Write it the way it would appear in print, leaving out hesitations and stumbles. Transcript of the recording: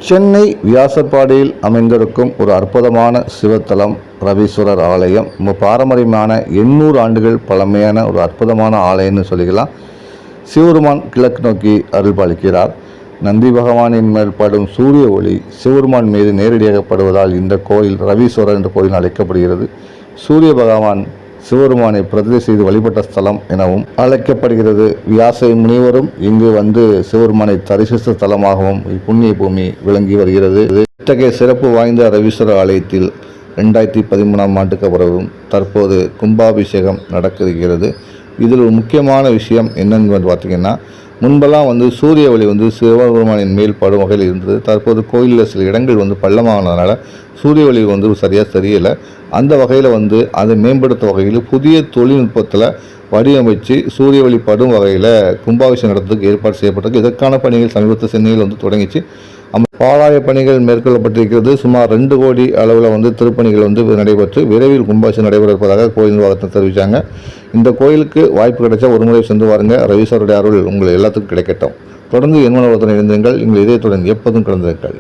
சென்னை வியாசர்பாடியில் அமைந்திருக்கும் ஒரு அற்புதமான சிவத்தலம் ரவீஸ்வரர் ஆலயம். பாரம்பரியமான 800 ஆண்டுகள் பழமையான ஒரு அற்புதமான ஆலயம்னு சொல்லிக்கலாம். சிவபெருமான் கிழக்கு நோக்கி அருள்பாலிக்கிறார். நந்தி பகவானின் மேல் படும் சூரிய ஒளி சிவபெருமான் மீது நேரடியாக படுவதால் இந்த கோயில் ரவீஸ்வரர் என்ற கோயில் அழைக்கப்படுகிறது. சூரிய பகவான் சிவபெருமானை பிரதிஷ்டை செய்து வழிபட்ட ஸ்தலம் எனவும் அழைக்கப்படுகிறது. வியாச முனிவரும் இங்கு வந்து சிவபெருமானை தரிசித்த ஸ்தலமாகவும் புண்ணிய பூமி விளங்கி வருகிறது. இத்தகைய சிறப்பு வாய்ந்த ரவீஸ்வரர் ஆலயத்தில் 2013ஆம் ஆண்டுக்கு பிறகும் தற்போது கும்பாபிஷேகம் நடக்கிறது. இதில் ஒரு முக்கியமான விஷயம் என்னன்னு பார்த்தீங்கன்னா, முன்பெல்லாம் சூரிய ஒளி சிவபெருமானின் மேல் படும் வகையில் இருந்தது. தற்போது கோயிலில் சில இடங்கள் பள்ளமானதுனால சூரிய ஒளி சரியாக தெரியலை. அந்த வகையில் அதை மேம்படுத்த வகையில் புதிய தொழில்நுட்பத்தில் வடிவமைச்சு சூரிய ஒளி படும் வகையில் கும்பாபிஷேகம் நடத்துறதுக்கு ஏற்பாடு செய்யப்பட்டது. இதற்கான பணிகள் சமீபத்தில் சென்னையில் தொடங்கிச்சு. பாலாய பணிகள் மேற்கொள்ளப்பட்டிருக்கிறது. சுமார் 2 கோடி அளவில் திருப்பணிகள் நடைபெற்று விரைவில் கும்பாபிஷேகம் நடைபெற இருப்பதாக கோயில் நிர்வாகத்தில் தெரிவித்தாங்க. இந்த கோயிலுக்கு வாய்ப்பு கிடைச்சா ஒரு முறை சென்று வாருங்க. ரவீஸ்வரருடைய அருள் உங்கள் எல்லாத்துக்கும் கிடைக்கட்டும். தொடர்ந்து என் மனோரத்தனை இணைந்திருங்கள். எங்கள் இதயத்துடன் எப்போதும் கலந்திருங்கள்.